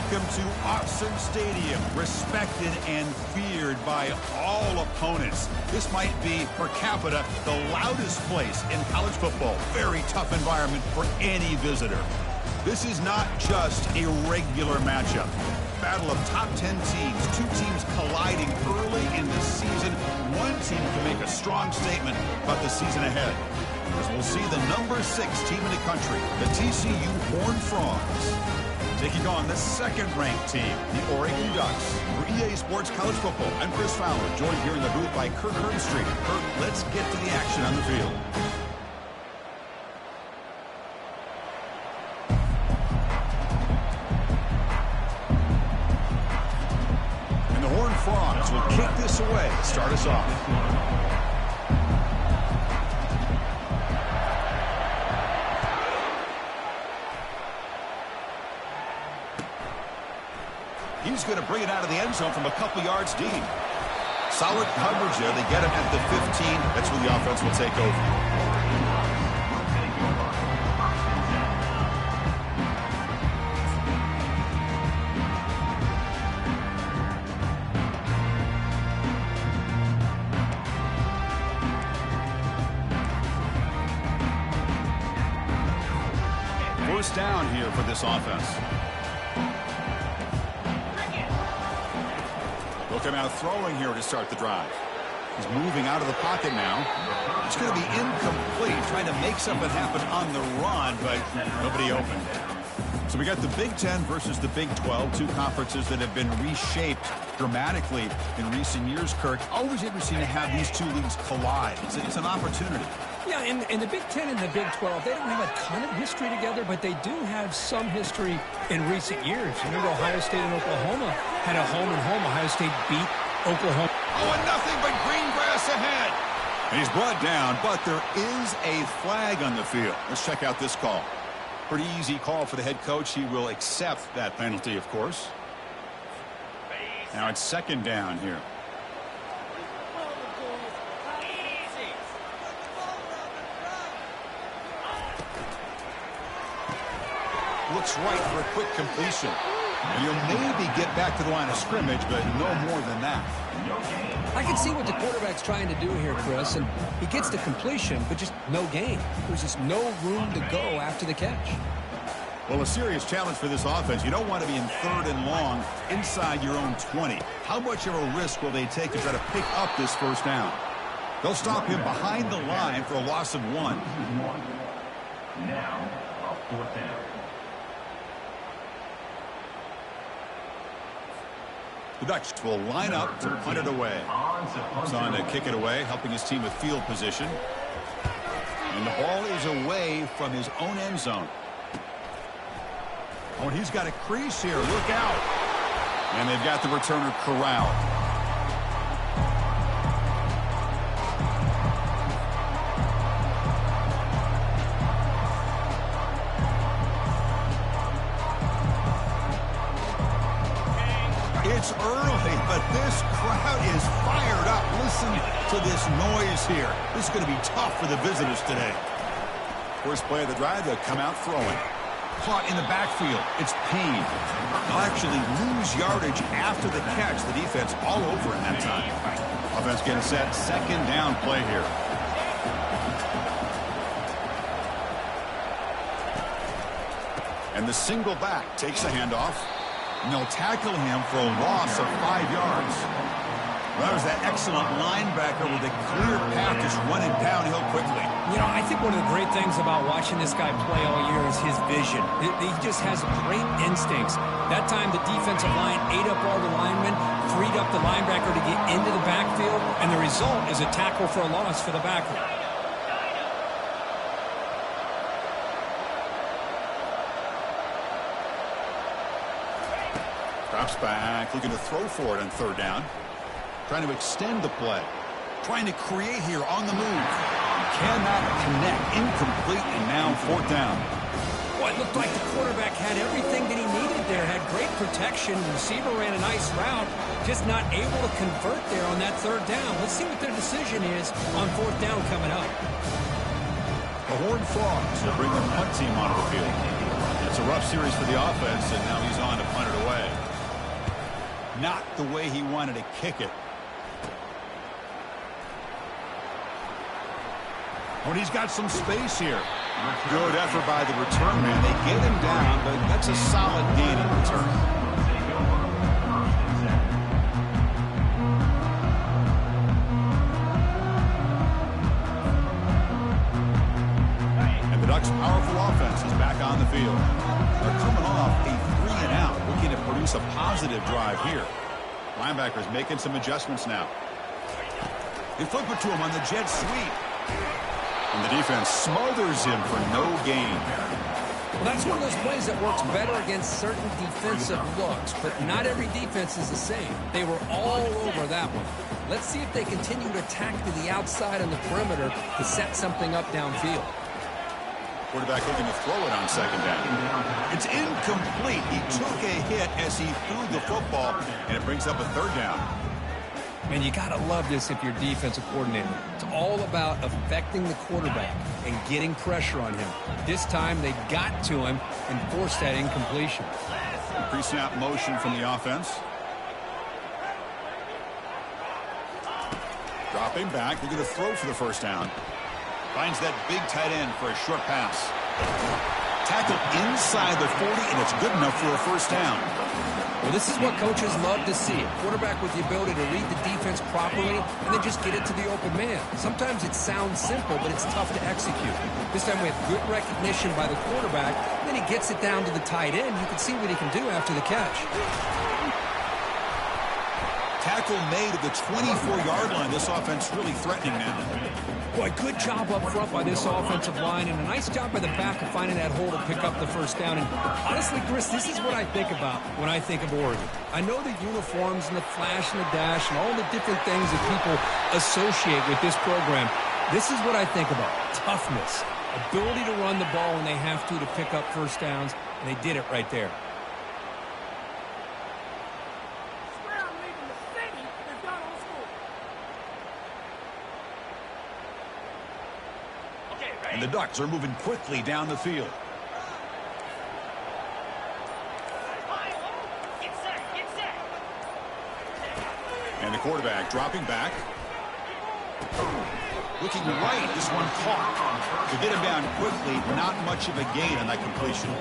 Welcome to Autzen Stadium, respected and feared by all opponents. This might be, per capita, the loudest place in college football. Very tough environment for any visitor. This is not just a regular matchup. Battle of top 10 teams, two teams colliding early in the season. One team can make a strong statement about the season ahead. As we'll see the number 6 team in the country, the TCU Horned Frogs, taking on the second-ranked team, the Oregon Ducks. For EA Sports College Football, I'm Chris Fowler, joined here in the booth by Kirk Herbstreit. Kirk, let's get to the action on the field. And the Horned Frogs will kick this away to start us off. He's going to bring it out of the end zone from a couple yards deep. Solid coverage there. They get him at the 15. That's where the offense will take over. First down here for this offense. Come out throwing here to start the drive. He's moving out of the pocket now. It's going to be incomplete, trying to make something happen on the run, but nobody open. So we got the Big Ten versus the Big 12, two conferences that have been reshaped dramatically in recent years, Kirk. Always interesting to have these two leagues collide. It's an opportunity. Yeah, and the Big Ten and the Big 12, they don't have a ton of history together, but they do have some history in recent years. Remember, Ohio State and Oklahoma had a home-and-home. Ohio State beat Oklahoma. Oh, and nothing but green grass ahead. And he's brought down, but there is a flag on the field. Let's check out this call. Pretty easy call for the head coach. He will accept that penalty, of course. Now it's second down here. Looks right for a quick completion. You'll maybe get back to the line of scrimmage, but no more than that. I can see what the quarterback's trying to do here, Chris, and he gets the completion, but just no gain. There's just no room to go after the catch. Well, a serious challenge for this offense. You don't want to be in third and long inside your own 20. How much of a risk will they take to try to pick up this first down? They'll stop him behind the line for a loss of 1. Now, a fourth down. The Ducks will line up to punt it away. It's on to kick it away, helping his team with field position. And the ball is away from his own end zone. Oh, and he's got a crease here. Look out. And they've got the returner corralled. It's early, but this crowd is fired up. Listen to this noise here. This is going to be tough for the visitors today. First play of the drive, they'll come out throwing. Caught in the backfield. It's Payne. They'll actually lose yardage after the catch. The defense all over in that time. Offense getting set. Second down play here. And the single back takes the handoff. And they'll tackle him for a loss of 5 yards. Well, that was that excellent linebacker with a clear path just running downhill quickly. You know, I think one of the great things about watching this guy play all year is his vision. He just has great instincts. That time the defensive line ate up all the linemen, freed up the linebacker to get into the backfield, and the result is a tackle for a loss for the backer. Drops back, looking to throw for it on third down. Trying to extend the play. Trying to create here on the move. Cannot connect. Incomplete, and now fourth down. Well, it looked like the quarterback had everything that he needed there. Had great protection. The receiver ran a nice route. Just not able to convert there on that third down. Let's see what their decision is on fourth down coming up. The Horned Frogs will bring the punt team onto the field. It's a rough series for the offense, and now he's on to punt it away. Not the way he wanted to kick it. When he's got some space here. Good effort by the return man. They get him down, but that's a solid gain in return. And the Ducks' powerful offense is back on the field. They're coming off a 3-and-out, looking to produce a positive drive here. Linebackers making some adjustments now. They flip it to him on the jet sweep. And the defense smothers him for no gain. Well, that's one of those plays that works better against certain defensive looks, but not every defense is the same. They were all over that one. Let's see if they continue to attack to the outside on the perimeter to set something up downfield. Quarterback looking to throw it on second down. It's incomplete. He took a hit as he threw the football, and it brings up a third down. Man, you got to love this if you're defensive coordinator. It's all about affecting the quarterback and getting pressure on him. This time, they got to him and forced that incompletion. Pre-snap motion from the offense. Dropping back. They're going to throw for the first down. Finds that big tight end for a short pass. Tackle inside the 40, and it's good enough for a first down. Well, this is what coaches love to see. A quarterback with the ability to read the defense properly and then just get it to the open man. Sometimes it sounds simple, but it's tough to execute. This time we have good recognition by the quarterback. Then he gets it down to the tight end. You can see what he can do after the catch. Tackle made at the 24-yard line. This offense really threatening now. Boy, good job up front by this offensive line, and a nice job by the back of finding that hole to pick up the first down. And honestly, Chris, this is what I think about when I think of Oregon. I know the uniforms and the flash and the dash and all the different things that people associate with this program. This is what I think about. Toughness, ability to run the ball when they have to pick up first downs, and they did it right there. And the Ducks are moving quickly down the field. And the quarterback dropping back. Looking right, this one caught. To get him down quickly, not much of a gain on that completion.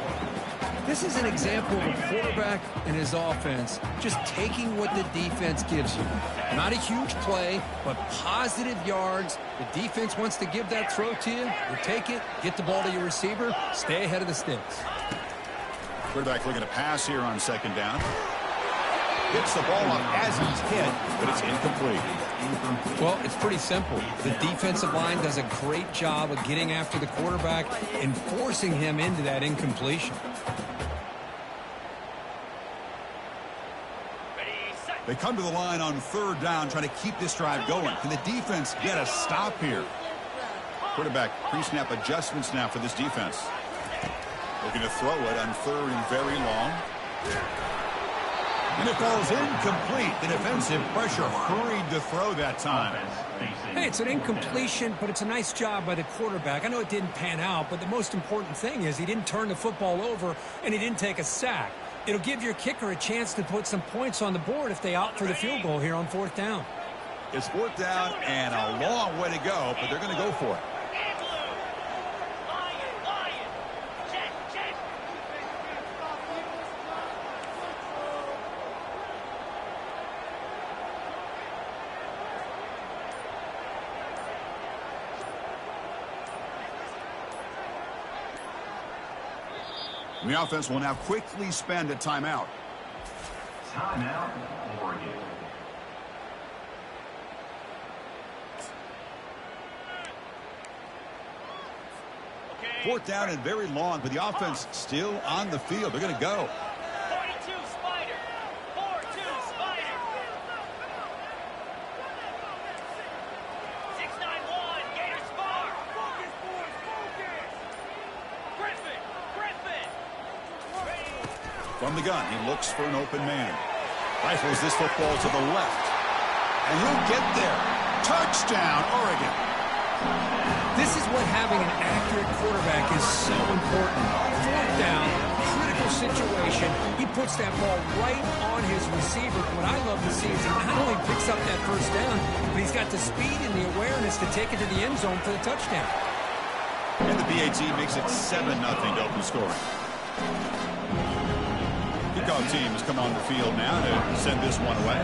This is an example of a quarterback and his offense just taking what the defense gives you. Not a huge play, but positive yards. The defense wants to give that throw to you. You take it, get the ball to your receiver, stay ahead of the sticks. Quarterback looking to pass here on second down. Gets the ball up as he's hit, but it's incomplete. Well, it's pretty simple. The defensive line does a great job of getting after the quarterback and forcing him into that incompletion. They come to the line on third down, trying to keep this drive going. Can the defense get a stop here? Quarterback pre-snap adjustments now for this defense. Looking to throw it on third and very long. And it falls incomplete. The defensive pressure hurried to throw that time. Hey, it's an incompletion, but it's a nice job by the quarterback. I know it didn't pan out, but the most important thing is he didn't turn the football over and he didn't take a sack. It'll give your kicker a chance to put some points on the board if they opt for the field goal here on fourth down. It's fourth down and a long way to go, but they're going to go for it. The offense will now quickly spend a timeout. Timeout, Oregon. Fourth down and very long, but the offense still on the field. They're going to go. 42 Spider. 4-2 Spider. 6-9-1 Gator Spar. Focus, boys, focus. Griffin. From the gun, he looks for an open man. Rifles this football to the left. And he'll get there. Touchdown, Oregon. This is what having an accurate quarterback is so important. Fourth down, critical situation, he puts that ball right on his receiver. What I love to see is he not only picks up that first down, but he's got the speed and the awareness to take it to the end zone for the touchdown. And the BAT makes it 7-0 to open scoring. Kickoff team has come on the field now to send this one away.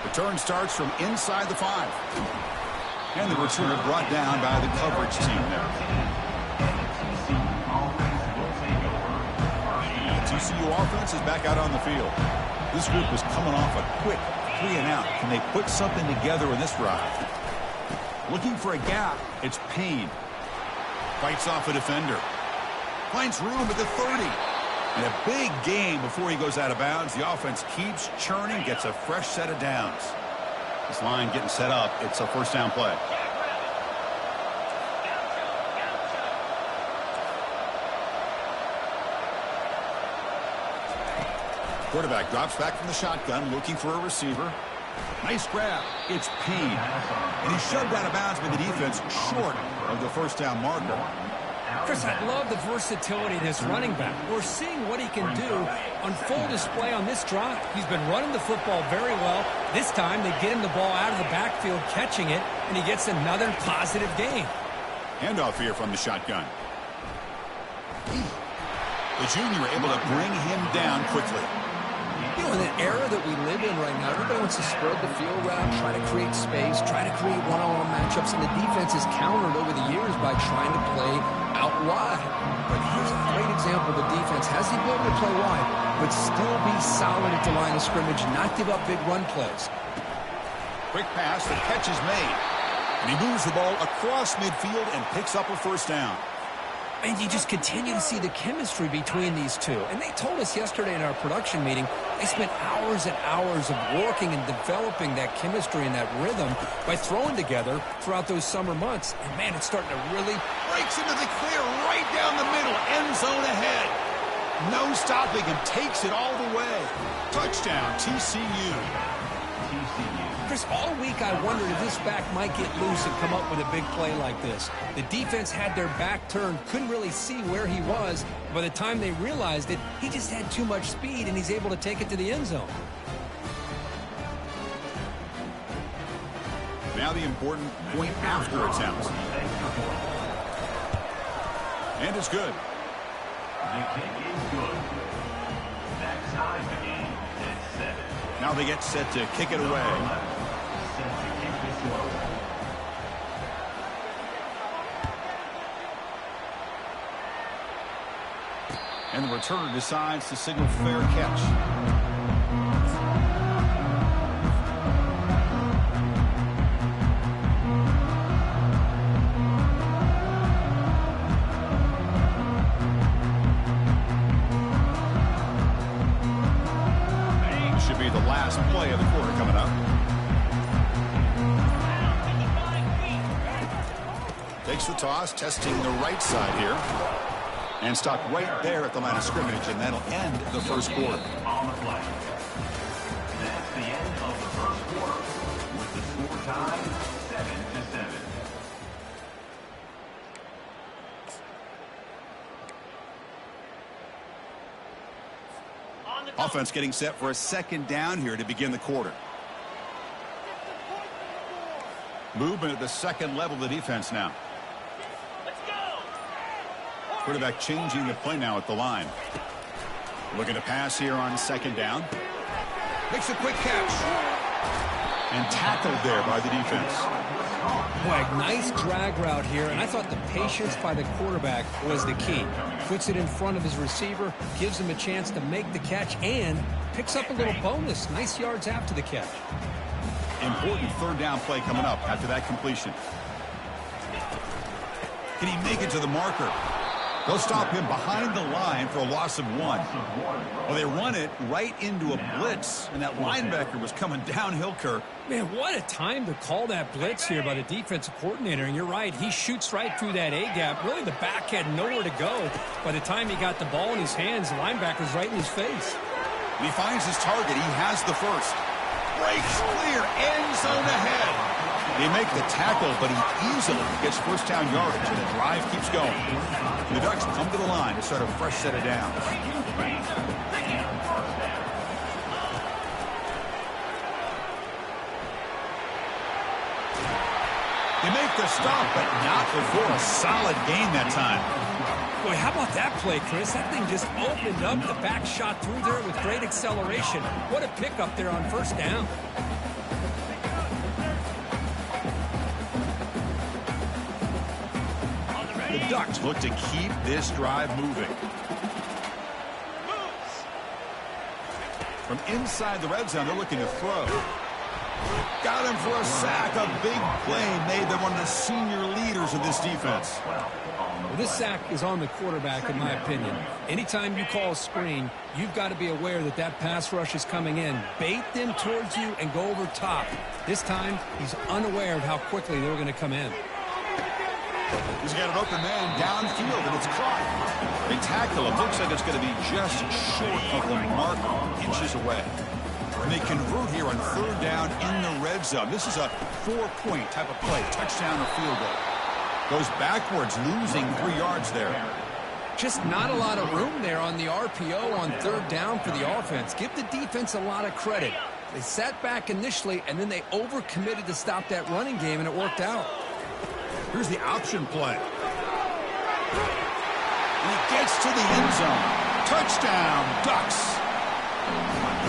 Return starts from inside the 5. And the returner brought down by the coverage team there. TCU offense is back out on the field. This group is coming off a quick 3-and-out. Can they put something together in this drive? Looking for a gap. It's Payne. Fights off a defender. Finds room at the 30. And a big game before he goes out of bounds. The offense keeps churning, gets a fresh set of downs. This line getting set up. It's a first down play. Quarterback drops back from the shotgun, looking for a receiver. Nice grab. It's Payne. And he's shoved out of bounds by the defense short of the first down marker. Chris, I love the versatility of this running back. We're seeing what he can do on full display on this drive. He's been running the football very well. This time they get him the ball out of the backfield, catching it, and he gets another positive gain. Handoff here from the shotgun. The junior able to bring him down quickly. You know, in the era that we live in right now, everybody wants to spread the field route, try to create space, try to create one-on-one matchups, and the defense is countered over the years by trying to play out wide. But here's a great example. The defense has the ability to play wide, but still be solid at the line of scrimmage, not give up big run plays. Quick pass, the catch is made. And he moves the ball across midfield and picks up a first down. And you just continue to see the chemistry between these two. And they told us yesterday in our production meeting, they spent hours and hours of working and developing that chemistry and that rhythm by throwing together throughout those summer months. And, man, it's starting to really breaks into the clear right down the middle, end zone ahead. No stopping him, takes it all the way. Touchdown, TCU. Chris, all week I wondered if this back might get loose and come up with a big play like this. The defense had their back turned, couldn't really see where he was. By the time they realized it, he just had too much speed, and he's able to take it to the end zone. Now the important point after attempt. And it's good. The kick is good. That ties the game at 7. Now they get set to kick it away. Set to kick this one. And the returner decides to signal fair catch. Should be the last play of the quarter coming up. Takes the toss, testing the right side here. And stopped right there at the line of scrimmage, and that'll end the first quarter. On the play. That's the end of the first quarter, with the score tied 7-7. Offense getting set for a second down here to begin the quarter. Movement at the second level of the defense now. Quarterback changing the play now at the line. Looking to pass here on second down. Makes a quick catch. And tackled there by the defense. Boy, nice drag route here, and I thought the patience by the quarterback was the key. Puts it in front of his receiver, gives him a chance to make the catch, and picks up a little bonus. Nice yards after the catch. Important third down play coming up after that completion. Can he make it to the marker? They'll stop him behind the line for a loss of 1. Well, they run it right into a blitz, and that linebacker was coming downhill, Kirk. Man, what a time to call that blitz here by the defensive coordinator. And you're right, he shoots right through that A-gap. Really, the back had nowhere to go. By the time he got the ball in his hands, the linebacker's right in his face. And he finds his target. He has the first. breaks clear, end zone ahead. They make the tackle, but he easily gets first down yardage, and the drive keeps going. The Ducks come to the line to start a fresh set of downs. They make the stop, but not before a solid gain that time. Boy, how about that play, Chris? That thing just opened up. The back shot through there with great acceleration. What a pickup there on first down. The Ducks look to keep this drive moving. From inside the red zone, they're looking to throw. Got him for a sack. A big play made them one of the senior leaders of this defense. Well, this sack is on the quarterback, in my opinion. Anytime you call a screen, you've got to be aware that that pass rush is coming in. Bait them towards you and go over top. This time, he's unaware of how quickly they're going to come in. He's got an open man downfield, and it's caught. They tackle him. Looks like it's going to be just short of the mark, inches away. And they convert here on third down in the red zone. This is a 4-point type of play, touchdown or field goal. Goes backwards, losing 3 yards there. Just not a lot of room there on the RPO on third down for the offense. Give the defense a lot of credit. They sat back initially, and then they overcommitted to stop that running game, and it worked out. Here's the option play. And he gets to the end zone. Touchdown, Ducks.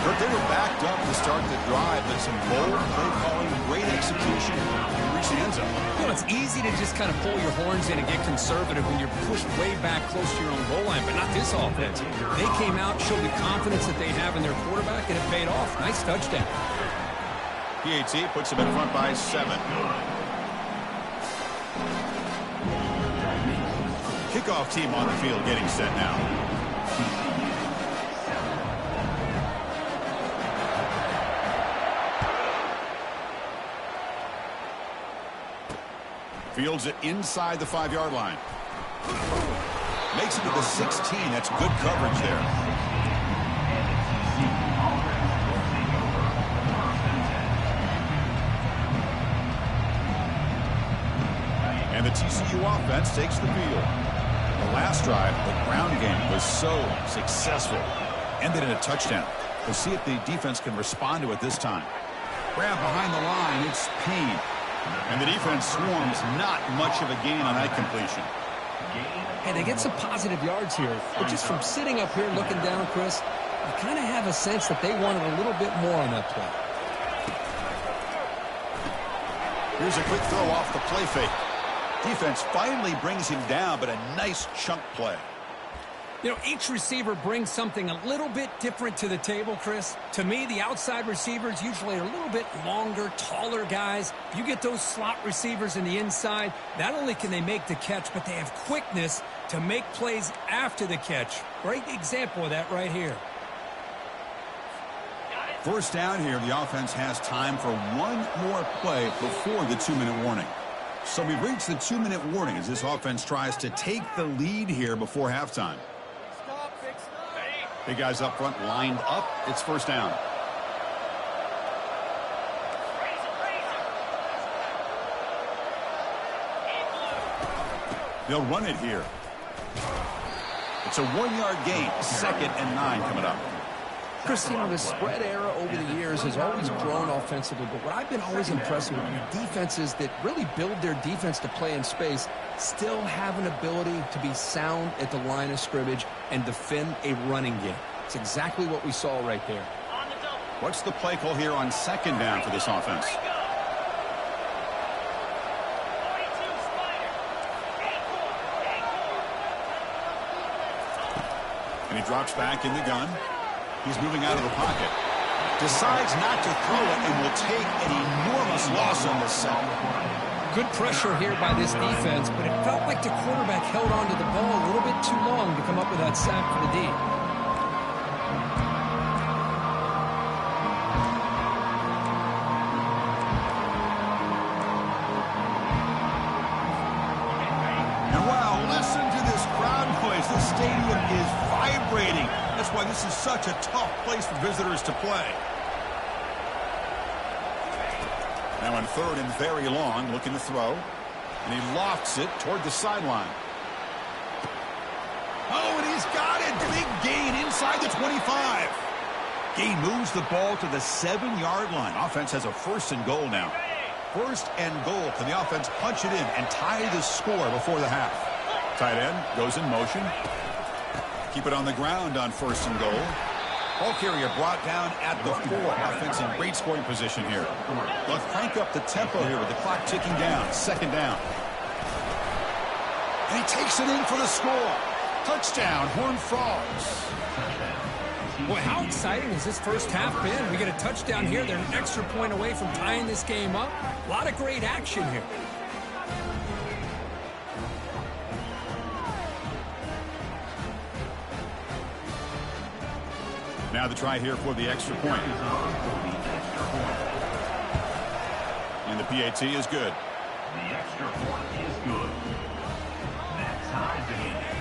But they were backed up to start the drive, but some bold play calling, great execution to reach the end zone. You know, it's easy to just kind of pull your horns in and get conservative when you're pushed way back close to your own goal line, but not this offense. They came out, showed the confidence that they have in their quarterback, and it paid off. Nice touchdown. PAT puts them in front by 7. Kickoff team on the field getting set now. Fields it inside the 5-yard line. Makes it to the 16. That's good coverage there. And the TCU offense takes the field. The last drive, the ground game was so successful. Ended in a touchdown. We'll see if the defense can respond to it this time. Grab behind the line. It's Payne. And the defense swarms. Not much of a gain on that completion. Hey, they get some positive yards here. But just from sitting up here looking down, Chris, you kind of have a sense that they wanted a little bit more on that play. Here's a quick throw off the play fake. Defense finally brings him down, but a nice chunk play. You know, each receiver brings something a little bit different to the table, Chris. To me, the outside receivers usually are a little bit longer, taller guys. You get those slot receivers in the inside, not only can they make the catch, but they have quickness to make plays after the catch. Great example of that right here. First down here, the offense has time for one more play before the 2-minute warning. So we've reached the 2-minute warning as this offense tries to take the lead here before halftime. Big guys up front lined up. It's first down. They'll run it here. It's a 1-yard gain. 2nd and 9 coming up. Chris, you know, the spread era over the years has always grown offensively, but what I've been always impressed with defenses that really build their defense to play in space still have an ability to be sound at the line of scrimmage and defend a running game. It's exactly what we saw right there. What's the play call here on 2nd down for this offense? And he drops back in the gun. He's moving out of the pocket. Decides not to throw it and will take an enormous loss on this set. Good pressure here by this defense, but it felt like the quarterback held on to the ball a little bit too long to come up with that sack for the D. And wow, listen to this crowd noise. This stadium is vibrating. That's why this is such a tough place for visitors to play. Now on 3rd and very long, looking to throw. And he lofts it toward the sideline. Oh, and he's got it. Big gain inside the 25. Gain moves the ball to the 7-yard line. Offense has a 1st and goal now. 1st and goal. Can the offense punch it in and tie the score before the half? Tight end goes in motion. Keep it on the ground on 1st and goal. Ball carrier brought down at the 4. Offense in great scoring position here. They'll crank up the tempo here with the clock ticking down. 2nd down. And he takes it in for the score. Touchdown, Horned Frogs. Boy, how exciting has this first half been? We get a touchdown here. They're an extra point away from tying this game up. A lot of great action here. Now the try here for the extra point. And the PAT is good. The extra point is good. That ties the game at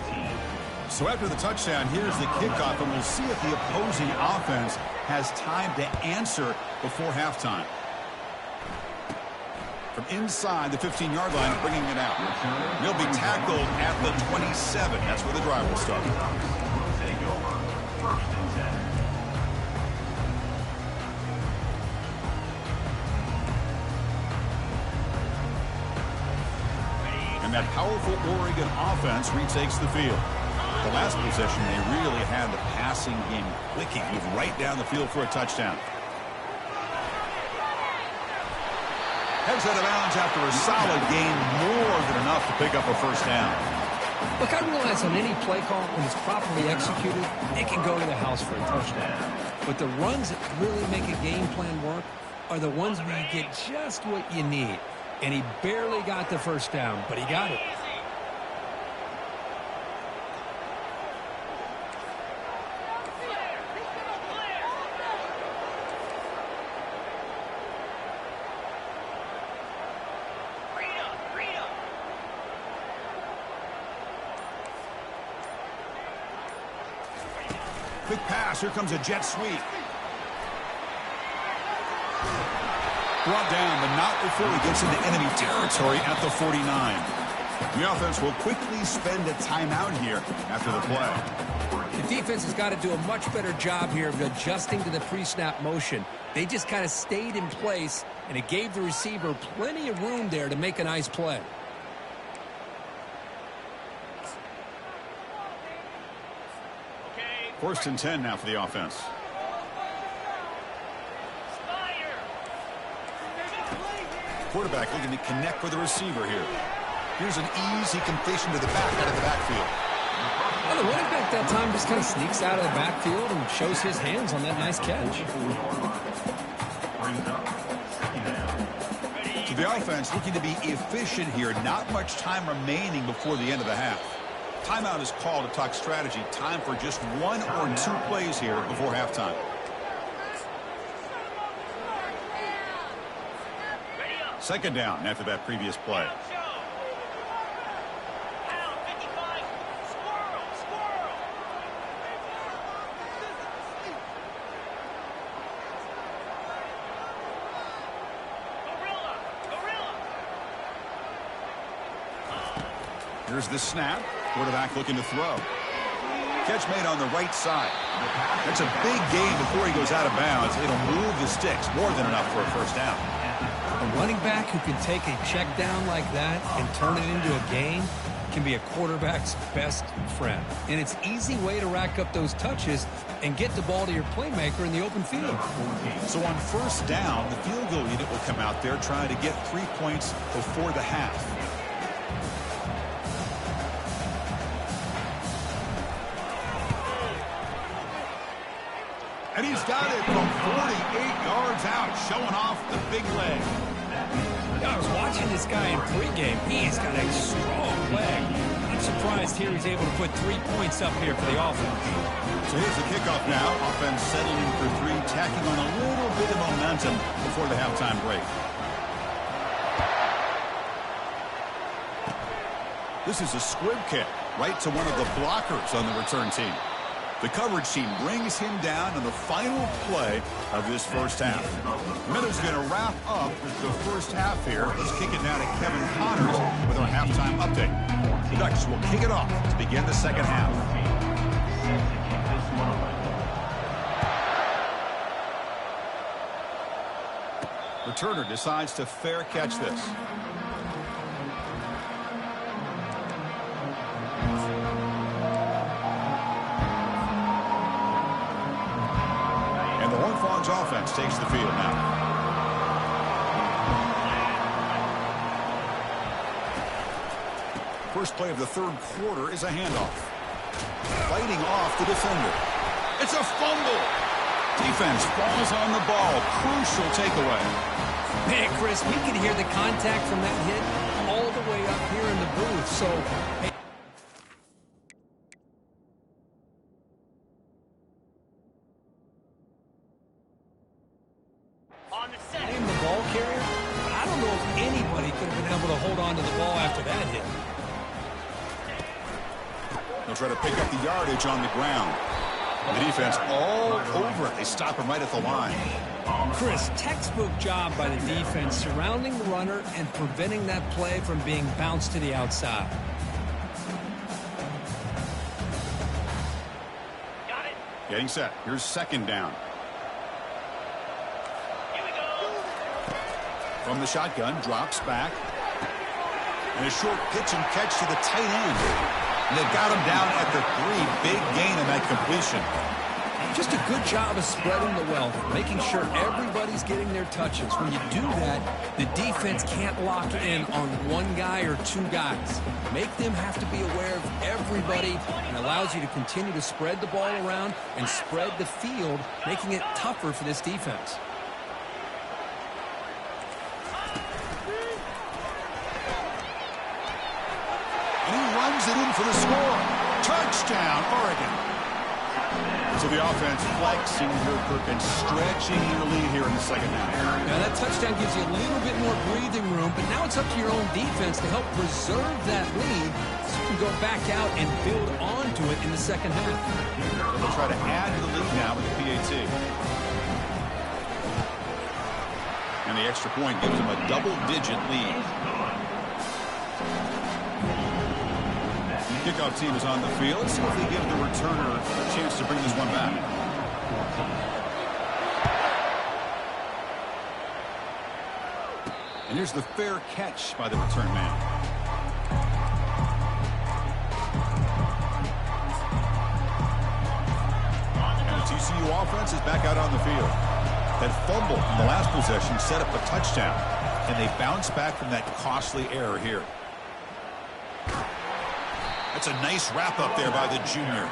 14. So after the touchdown, here's the kickoff, and we'll see if the opposing offense has time to answer before halftime. From inside the 15-yard line, bringing it out. He'll be tackled at the 27. That's where the drive will start. Take over. 1st and 10. And that powerful Oregon offense retakes the field. The last possession, they really had the passing game clicking. Moved right down the field for a touchdown. Heads out of bounds after a solid gain, more than enough to pick up a 1st down. Look, I realize on any play call, when it's properly executed, it can go to the house for a touchdown. But the runs that really make a game plan work are the ones where you get just what you need. And he barely got the 1st down, but he got it. Quick pass. Here comes a jet sweep. Brought down, but not before he gets into enemy territory at the 49. The offense will quickly spend a timeout here after the play. The defense has got to do a much better job here of adjusting to the pre-snap motion. They just kind of stayed in place, and it gave the receiver plenty of room there to make a nice play. Okay. 1st and 10 now for the offense. Spider. Quarterback looking to connect with the receiver here. Here's an easy completion to the back out of the backfield. Well, the running back that time just kind of sneaks out of the backfield and shows his hands on that nice catch. Brings up 2nd down. So the offense looking to be efficient here. Not much time remaining before the end of the half. Timeout is called to talk strategy. Time for just 1 or 2 plays here before halftime. Ready up. 2nd down after that previous play. Show. Pound 55. Squirrel. Squirrel. Gorilla. Gorilla. Here's the snap. Quarterback looking to throw. Catch made on the right side. That's a big gain before he goes out of bounds. It'll move the sticks. More than enough for a 1st down. A running back who can take a check down like that and turn it into a gain can be a quarterback's best friend. And it's an easy way to rack up those touches and get the ball to your playmaker in the open field. So on 1st down, the field goal unit will come out there trying to get 3 points before the half. And he's got it from 48 yards out, showing off the big leg. I was watching this guy in pregame. He's got a strong leg. I'm surprised here he's able to put 3 points up here for the offense. So here's the kickoff now. Offense settling for 3, tacking on a little bit of momentum before the halftime break. This is a squib kick right to one of the blockers on the return team. The coverage team brings him down in the final play of this first half. Miller's going to wrap up the first half here. Let's kick it now to Kevin Connors with our halftime update. The Ducks will kick it off to begin the second half. Returner decides to fair catch this. And the Horned Frogs offense takes the field now. First play of the third quarter is a handoff. Fighting off the defender. It's a fumble. Defense falls on the ball. Crucial takeaway. Man, Chris, we can hear the contact from that hit all the way up here in the booth. So, hey. On the set. I'm the ball carrier, but I don't know if anybody could have been able to hold on to the ball after that hit. They'll try to pick up the yardage on the ground. The defense all over it. They stop him right at the line. Chris, textbook job by the defense surrounding the runner and preventing that play from being bounced to the outside. Got it. Getting set. Here's second down. Here we go. From the shotgun, drops back. And a short pitch and catch to the tight end. And they got him down at the 3. Big gain in that completion. Just a good job of spreading the wealth, making sure everybody's getting their touches. When you do that, the defense can't lock in on one guy or two guys. Make them have to be aware of everybody and allows you to continue to spread the ball around and spread the field, making it tougher for this defense. And he runs it in for the score. Touchdown, Oregon. So the offense flexing here, Perkins, stretching their lead here in the second half. Now that touchdown gives you a little bit more breathing room, but now it's up to your own defense to help preserve that lead so you can go back out and build onto it in the second half. So they'll try to add to the lead now with the PAT. And the extra point gives them a double-digit lead. Kickoff team is on the field. Let's see if they give the returner a chance to bring this one back. And here's the fair catch by the return man. And the TCU offense is back out on the field. That fumble in the last possession set up a touchdown. And they bounce back from that costly error here. That's a nice wrap-up there by the junior.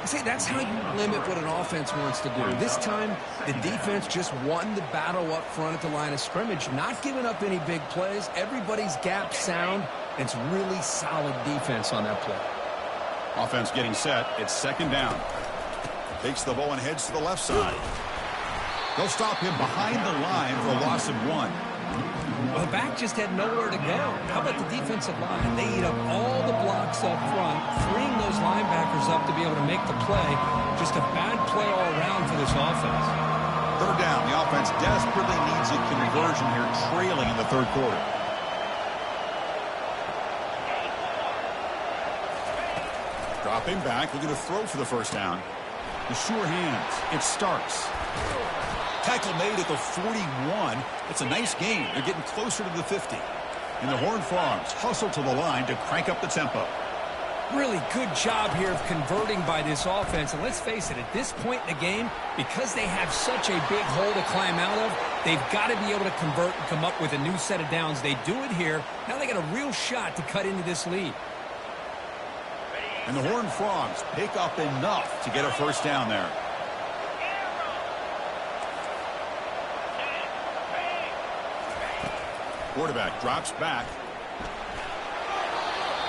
See, that's how you limit what an offense wants to do. This time, the defense just won the battle up front at the line of scrimmage, not giving up any big plays. Everybody's gap sound. It's really solid defense on that play. Offense getting set. It's second down. Takes the ball and heads to the left side. They'll stop him behind the line for a loss of 1. Well, the back just had nowhere to go. How about the defensive line? They eat up all the blocks up front, freeing those linebackers up to be able to make the play. Just a bad play all around for this offense. Third down. The offense desperately needs a conversion here, trailing in the third quarter. Dropping back, looking to throw for the first down. The sure hands. It starts. Tackle made at the 41. It's a nice gain. They're getting closer to the 50. And the Horned Frogs hustle to the line to crank up the tempo. Really good job here of converting by this offense. And let's face it, at this point in the game, because they have such a big hole to climb out of, they've got to be able to convert and come up with a new set of downs. They do it here. Now they got a real shot to cut into this lead. And the Horned Frogs pick up enough to get a first down there. Quarterback drops back.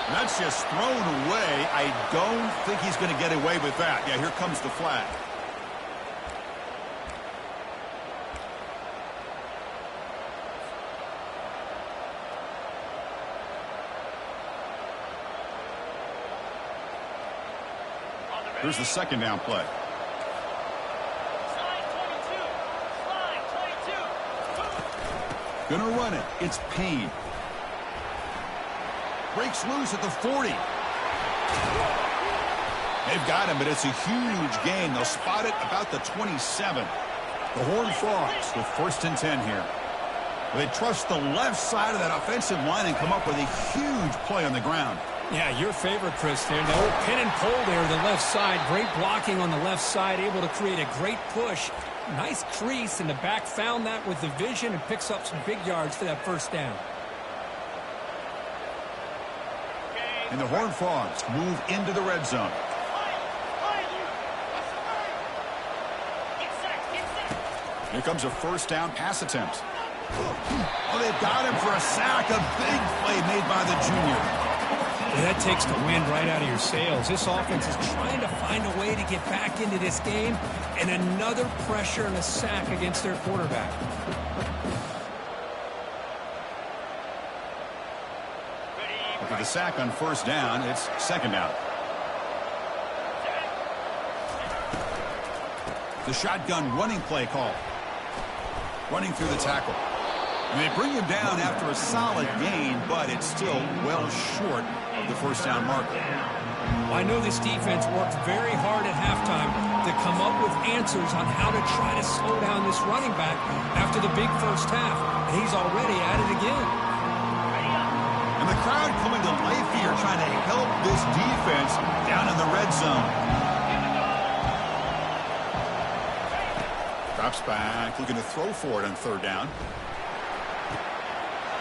And that's just thrown away. I don't think he's going to get away with that. Yeah, here comes the flag. On the Here's the second down play. Slide 22. Slide 22. Gonna run it. It's Payne. Breaks loose at the 40. They've got him, but it's a huge gain. They'll spot it about the 27. The Horned Frogs with 1st and 10 here. They trust the left side of that offensive line and come up with a huge play on the ground. Yeah, your favorite, Chris, there. The old pin and pull there, the left side. Great blocking on the left side, able to create a great push. Nice crease, and the back found that with the vision and picks up some big yards for that 1st down. And the Horned Frogs move into the red zone. Here comes a 1st down pass attempt. Oh, they've got him for a sack. A big play made by the junior. Yeah, that takes the wind right out of your sails. This offense is trying to find a way to get back into this game, and another pressure and a sack against their quarterback. After the sack on 1st down, it's 2nd down. The shotgun running play call. Running through the tackle. And they bring him down after a solid gain, but it's still well short of the 1st down marker. I know this defense worked very hard at halftime to come up with answers on how to try to slow down this running back after the big 1st half. And he's already at it again. And the crowd coming to life here, trying to help this defense down in the red zone. Drops back, looking to throw for it on 3rd down.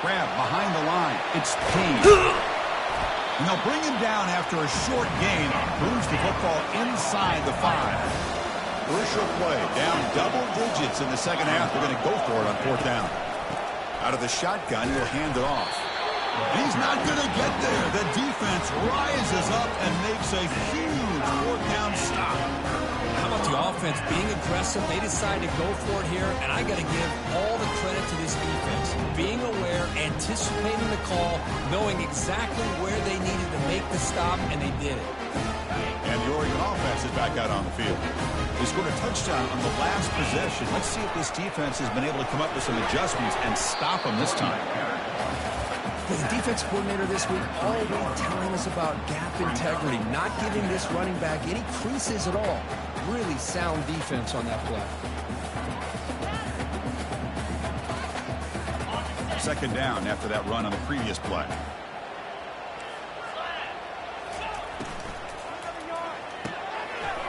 Grab behind the line. It's Payne. And they'll bring him down after a short gain. Moves the football inside the 5. Crucial play. Down double digits in the 2nd half. They're going to go for it on 4th down. Out of the shotgun, he'll hand it off. He's not going to get there. The defense rises up and makes a huge 4th down stop. How about the offense being aggressive? They decide to go for it here, and I got to give all the credit to this defense. Being aware, anticipating the call, knowing exactly where they needed to make the stop, and they did it. And the Oregon offense is back out on the field. They scored a touchdown on the last possession. Let's see if this defense has been able to come up with some adjustments and stop them this time. The defense coordinator this week all week telling us about gap integrity, not giving this running back any creases at all. Really sound defense on that play. 2nd down after that run on the previous play.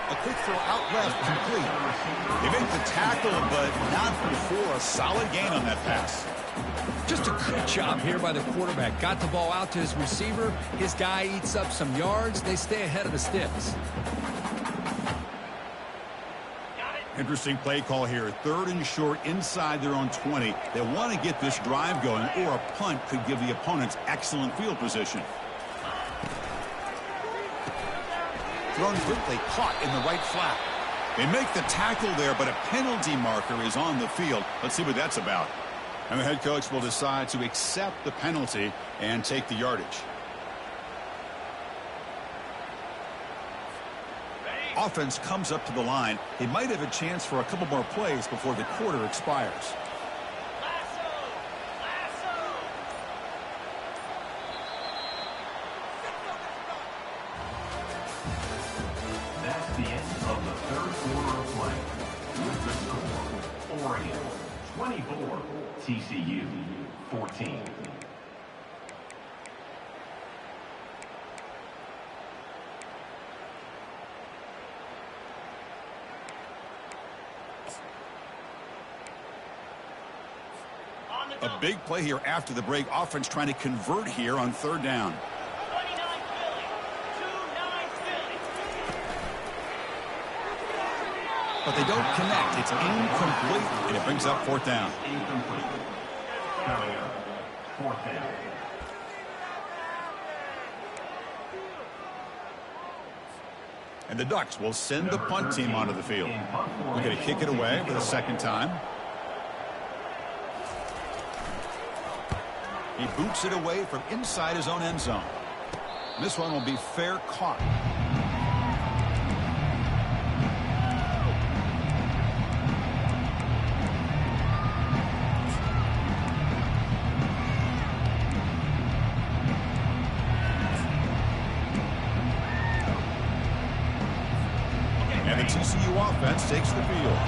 A quick throw out left, complete. They make the tackle, but not before a solid gain on that pass. Just a good job here by the quarterback. Got the ball out to his receiver. His guy eats up some yards. They stay ahead of the sticks. Interesting play call here. 3rd and short inside their own 20. They want to get this drive going, or a punt could give the opponents excellent field position. Thrown quickly, caught in the right flat. They make the tackle there, but a penalty marker is on the field. Let's see what that's about. And the head coach will decide to accept the penalty and take the yardage. Offense comes up to the line. They might have a chance for a couple more plays before the quarter expires. That's the end of the 3rd quarter of play. With the score, Oregon 24, TCU 14. A big play here after the break. Offense trying to convert here on 3rd down. 29 Philly. 2-9 Philly. But they don't connect. It's incomplete, and it brings up 4th down. Incomplete. Coming up, 4th down. And the Ducks will send the punt team onto the field. We're going to kick it away for the 2nd time. He boots it away from inside his own end zone. This one will be fair caught. TCU offense takes the field.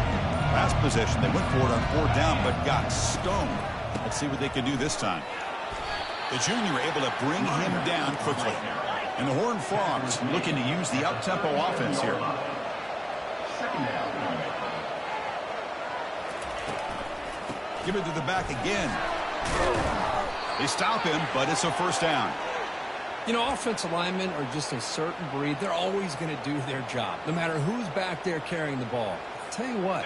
Last possession, they went for it on 4th down, but got stoned. Let's see what they can do this time. The junior able to bring him down quickly. And the Horned Frogs looking to use the up-tempo offense here. Give it to the back again. They stop him, but it's a 1st down. You know, offensive linemen are just a certain breed. They're always going to do their job, no matter who's back there carrying the ball. I'll tell you what,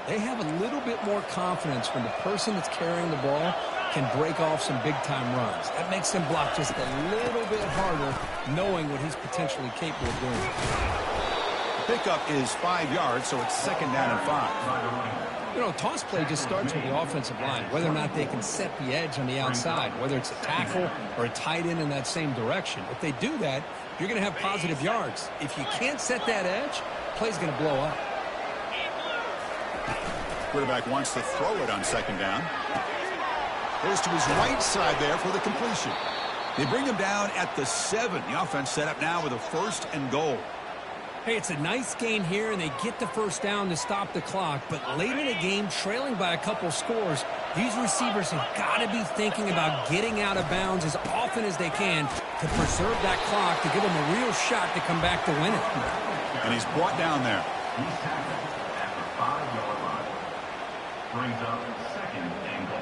they have a little bit more confidence when the person that's carrying the ball can break off some big-time runs. That makes them block just a little bit harder, knowing what he's potentially capable of doing. The pickup is 5 yards, so it's 2nd down and 5. You know, toss play just starts with the offensive line, whether or not they can set the edge on the outside, whether it's a tackle or a tight end in that same direction. If they do that, you're going to have positive yards. If you can't set that edge, play's going to blow up. Quarterback wants to throw it on 2nd down. Goes to his right side there for the completion. They bring him down at the 7. The offense set up now with a 1st and goal. Hey, it's a nice gain here, and they get the 1st down to stop the clock. But late in the game, trailing by a couple scores, these receivers have got to be thinking about getting out of bounds as often as they can to preserve that clock, to give them a real shot to come back to win it. And he's brought down there. He's tackled at the 5-yard line. Brings up 2nd and goal.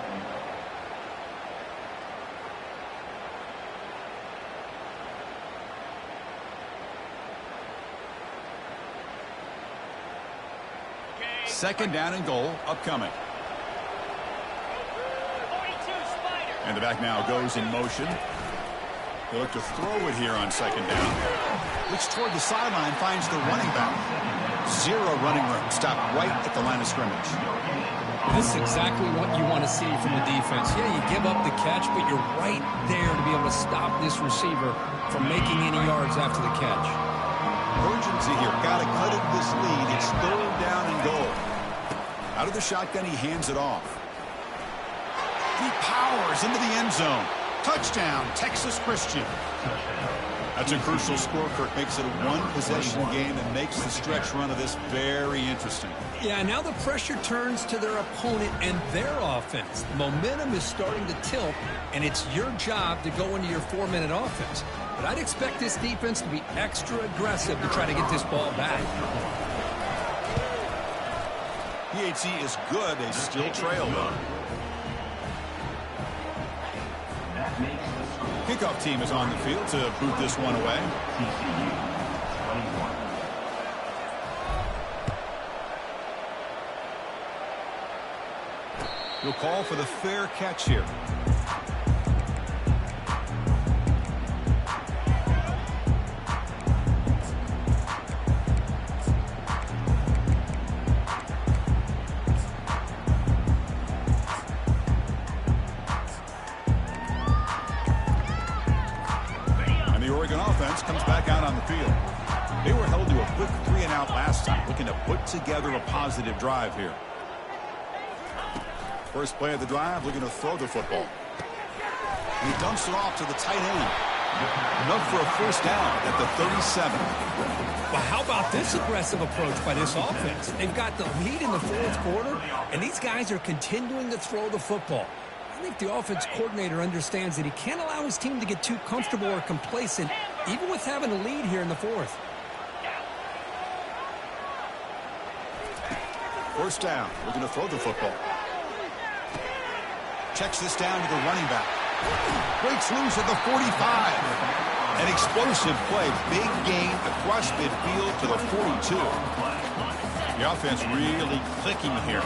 Second down and goal upcoming. 42 Spider. And the back now goes in motion. They look to throw it here on 2nd down. Looks toward the sideline, finds the running back. 0 running room. Stopped right at the line of scrimmage. This is exactly what you want to see from the defense. Yeah, you give up the catch, but you're right there to be able to stop this receiver from making any yards after the catch. Urgency here. Got to cut it this lead. It's 3rd down and goal. Out of the shotgun, he hands it off. He powers into the end zone. Touchdown, Texas Christian. That's a crucial score, Kirk. Makes it a 1-possession game and makes the stretch run of this very interesting. Yeah, now the pressure turns to their opponent and their offense. Momentum is starting to tilt, and it's your job to go into your 4-minute offense. But I'd expect this defense to be extra aggressive to try to get this ball back. PHC is good. They still trail, though. That makes the score. Kickoff team is on the field to boot this one away. TCU 21. He'll call for the fair catch here. Comes back out on the field. They were held to a quick 3-and-out last time, looking to put together a positive drive here. First play of the drive, looking to throw the football. He dumps it off to the tight end. Enough for a 1st down at the 37. Well, how about this aggressive approach by this offense? They've got the lead in the 4th quarter, and these guys are continuing to throw the football. I think the offense coordinator understands that he can't allow his team to get too comfortable or complacent, even with having a lead here in the 4th. 1st down. Looking to throw the football. Checks this down to the running back. Breaks loose at the 45. An explosive play. Big gain across midfield to the 42. The offense really clicking here.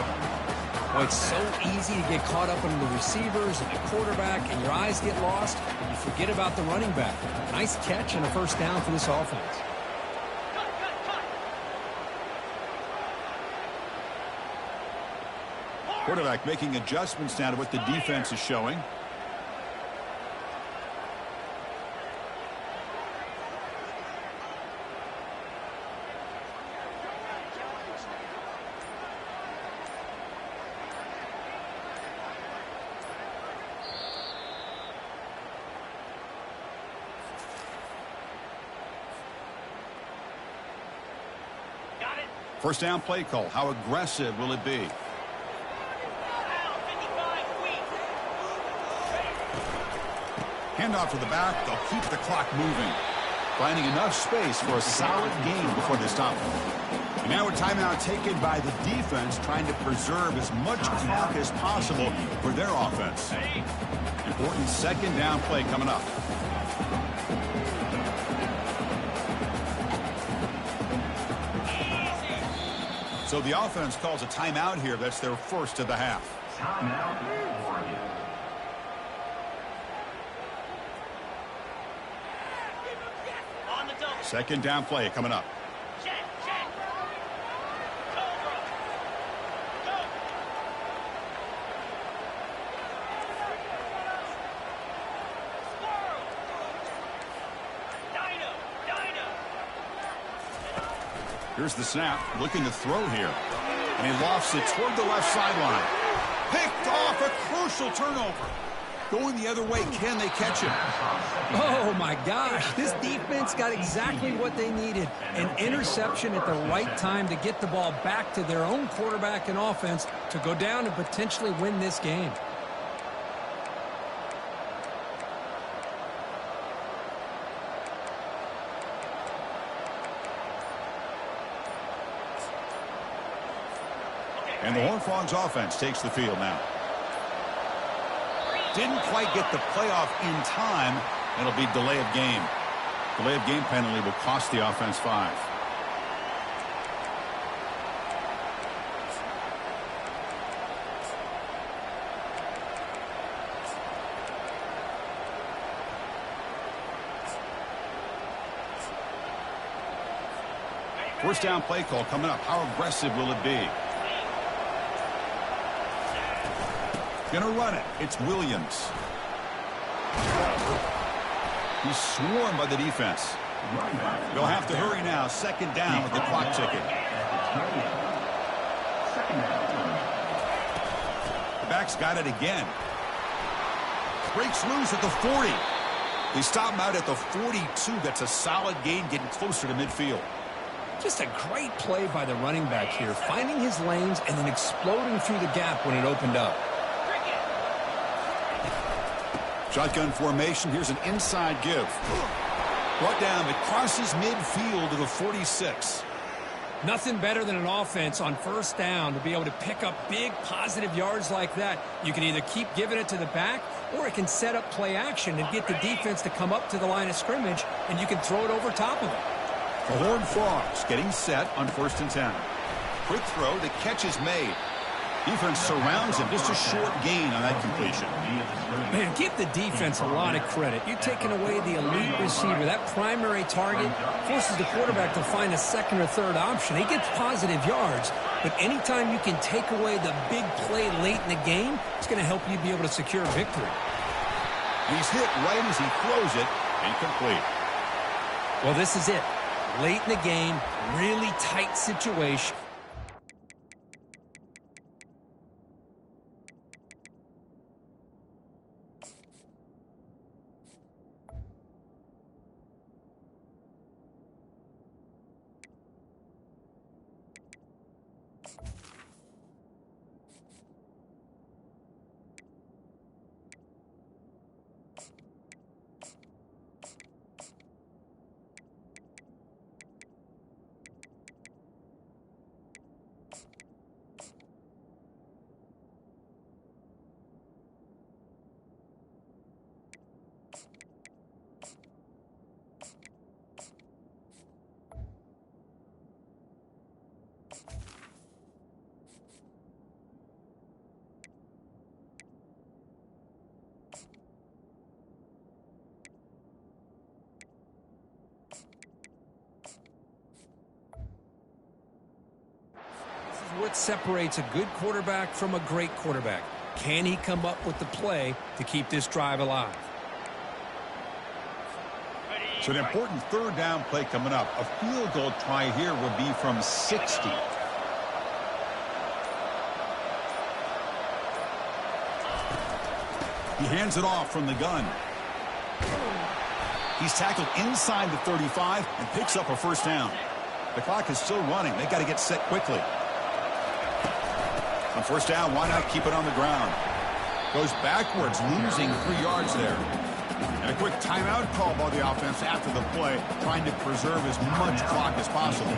Well, it's so easy to get caught up in the receivers and the quarterback, and your eyes get lost, and you forget about the running back. Nice catch and a 1st down for this offense. Quarterback making adjustments now to what the defense is showing. Got it. First down play call. How aggressive will it be? Out, 55 feet. Handoff to the back. They'll keep the clock moving. Finding enough space for a solid gain before they stop. And now a timeout taken by the defense, trying to preserve as much clock as possible for their offense. Important second down play coming up. So the offense calls a timeout here. That's their first of the half. Timeout, Oregon. On the double. Second down play coming up. Check, check. Cobra. Go. Squirrel. Dino. Dino. Here's the snap. Looking to throw here. And he lofts it toward the left sideline. Picked off, a crucial turnover. Going the other way, can they catch him? Oh, my gosh. This defense got exactly what they needed. An interception at the right time to get the ball back to their own quarterback and offense to go down and potentially win this game. And the Horned Frogs offense takes the field now. Didn't quite get the playoff in time. It'll be delay of game. Delay of game penalty will cost the offense 5. First down play call coming up. How aggressive will it be? Gonna run it. It's Williams. He's swarmed by the defense. They'll have to hurry now. Second down with the clock ticking. The back's got it again. Breaks loose at the 40. They stop him out at the 42. That's a solid gain, getting closer to midfield. Just a great play by the running back here, finding his lanes and then exploding through the gap when it opened up. Shotgun formation. Here's an inside give. Brought down, but crosses midfield to the 46. Nothing better than an offense on first down to be able to pick up big positive yards like that. You can either keep giving it to the back, or it can set up play action and get the defense to come up to the line of scrimmage, and you can throw it over top of it. The Horned Frogs getting set on 1st and 10. Quick throw. The catch is made. Defense surrounds him. Just a short gain on that completion. Man, give the defense a lot of credit. You're taking away the elite receiver. That primary target forces the quarterback to find a second or third option. He gets positive yards, but anytime you can take away the big play late in the game, it's going to help you be able to secure a victory. He's hit right as he throws it. Incomplete. Well, this is it. Late in the game, really tight situation. What separates a good quarterback from a great quarterback? Can he come up with the play to keep this drive alive? So an important third down play coming up. A field goal try here would be from 60. He hands it off from the gun. He's tackled inside the 35 and picks up a first down. The clock is still running. They got to get set quickly. On first down, why not keep it on the ground? Goes backwards, losing 3 yards there. And a quick timeout call by the offense after the play, trying to preserve as much clock as possible.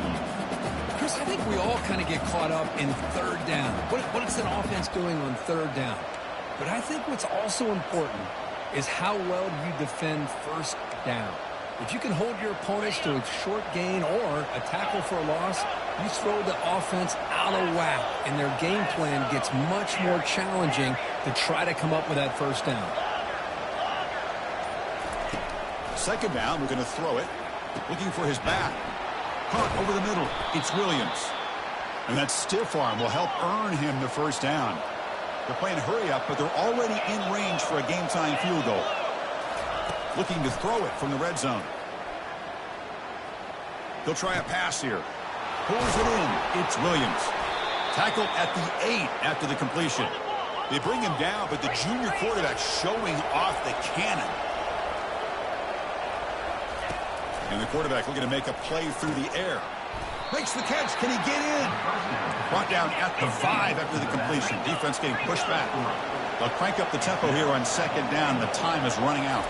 Chris, I think we all kind of get caught up in third down. What is an offense doing on third down? But I think what's also important is how well you defend first down. If you can hold your opponents to a short gain or a tackle for a loss, you throw the offense out of whack, and their game plan gets much more challenging to try to come up with that first down. Second down, we're going to throw it. Looking for his back. Caught over the middle. It's Williams. And that stiff arm will help earn him the first down. They're playing hurry up, but they're already in range for a game-time field goal. Looking to throw it from the red zone. They'll try a pass here. Pulls it in. It's Williams. Tackled at the 8 after the completion. They bring him down, but the junior quarterback showing off the cannon. And the quarterback looking to make a play through the air. Makes the catch. Can he get in? Brought down at the 5 after the completion. Defense getting pushed back. They'll crank up the tempo here on second down. The time is running out.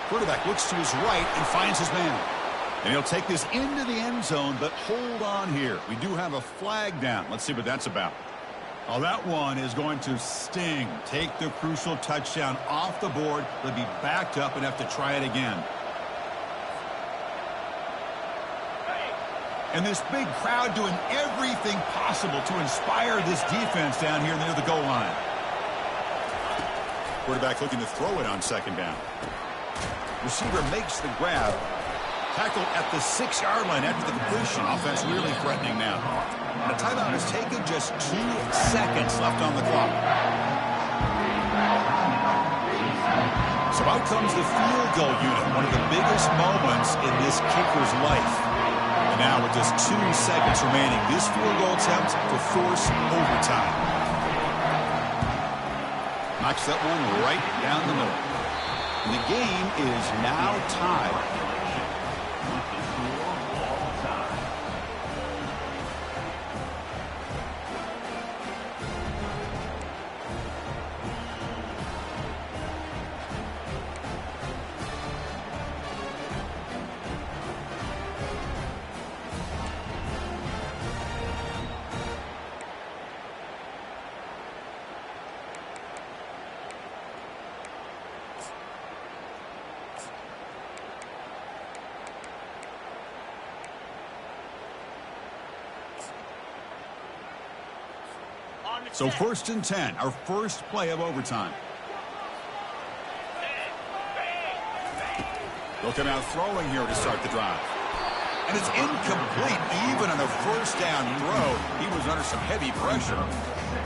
Quarterback looks to his right and finds his man. And he'll take this into the end zone, but hold on here. We do have a flag down. Let's see what that's about. Oh, that one is going to sting. Take the crucial touchdown off the board. They'll be backed up and have to try it again. And this big crowd doing everything possible to inspire this defense down here near the goal line. Quarterback looking to throw it on second down. Receiver makes the grab. Tackle at the 6-yard line after the completion. Offense really threatening now. The timeout is taken, just 2 seconds left on the clock. So out comes the field goal unit, one of the biggest moments in this kicker's life. And now with just 2 seconds remaining, this field goal attempt to force overtime. Knocks that one right down the middle. And the game is now tied. So 1st and 10, our first play of overtime. They'll come out throwing here to start the drive. And it's incomplete. Even on a first down throw, he was under some heavy pressure.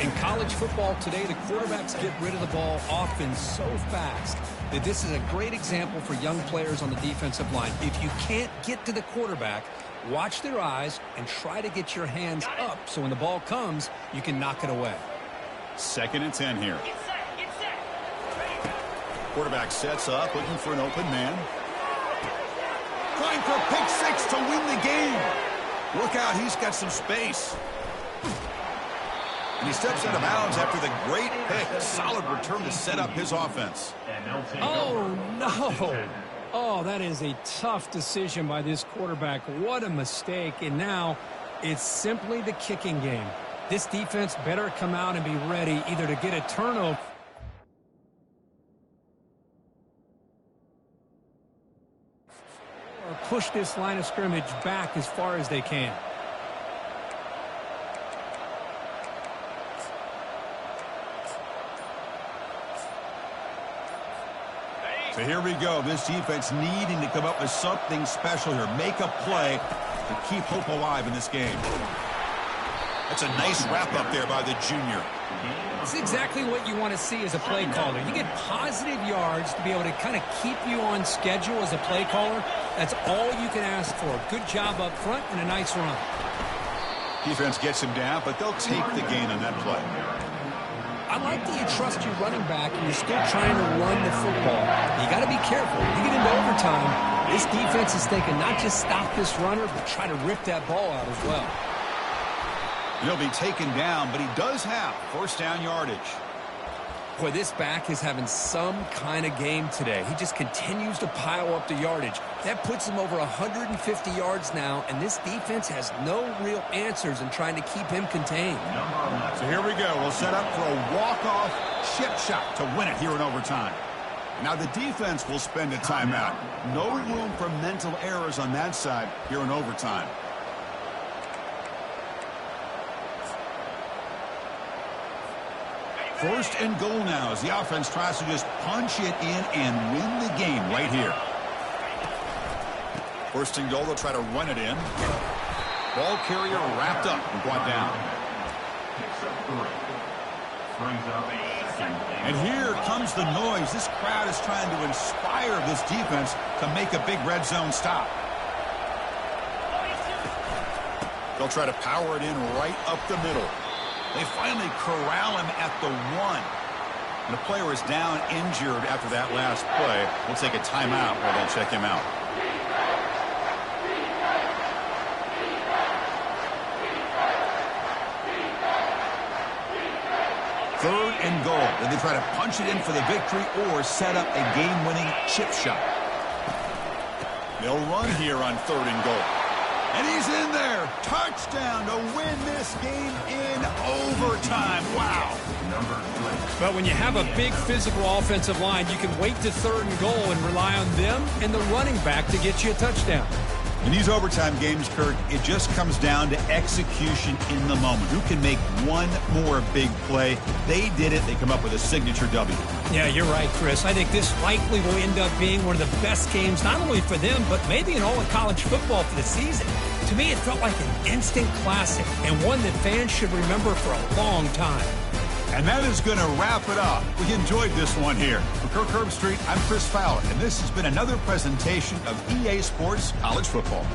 In college football today, the quarterbacks get rid of the ball often so fast that this is a great example for young players on the defensive line. If you can't get to the quarterback, watch their eyes and try to get your hands up so when the ball comes, you can knock it away. 2nd and 10 here. Get set, get set. Quarterback sets up, looking for an open man. Trying for a pick 6 to win the game. Look out, he's got some space. And he steps out of bounds after the great pick. Solid return to set up his offense. Oh, no. Oh, that is a tough decision by this quarterback. What a mistake. And now it's simply the kicking game. This defense better come out and be ready either to get a turnover or push this line of scrimmage back as far as they can. So here we go. This defense needing to come up with something special here. Make a play to keep hope alive in this game. That's a nice wrap-up there by the junior. It's exactly what you want to see as a play caller. You get positive yards to be able to kind of keep you on schedule as a play caller. That's all you can ask for. Good job up front and a nice run. Defense gets him down, but they'll take the gain on that play. I like that you trust your running back and you're still trying to run the football. You got to be careful. You get into overtime, This defense is thinking not just stop this runner, but try to rip that ball out as well. He'll be taken down, but he does have first down yardage. Boy, this back is having some kind of game today. He just continues to pile up the yardage. That puts him over 150 yards now, and this defense has no real answers in trying to keep him contained. So here we go. We'll set up for a walk-off chip shot to win it here in overtime. Now the defense will spend a timeout. No room for mental errors on that side here in overtime. First and goal now as the offense tries to just punch it in and win the game right here. First and goal, they'll try to run it in. Ball carrier wrapped up and brought down. And here comes the noise. This crowd is trying to inspire this defense to make a big red zone stop. They'll try to power it in right up the middle. They finally corral him at the 1. And the player is down injured after that last play. We'll take a timeout while they check him out. Third and goal. Then they try to punch it in for the victory or set up a game-winning chip shot. They'll run here on third and goal. And he's in there. Touchdown to win this game in overtime. Wow. But when you have a big physical offensive line, you can wait to third and goal and rely on them and the running back to get you a touchdown. In these overtime games, Kirk, it just comes down to execution in the moment. Who can make one more big play? They did it. They come up with a signature W. Yeah, you're right, Chris. I think this likely will end up being one of the best games, not only for them, but maybe in all of college football for the season. To me, it felt like an instant classic and one that fans should remember for a long time. And that is going to wrap it up. We enjoyed this one here. For Kirk Herbstreit, I'm Chris Fowler, and this has been another presentation of EA Sports College Football.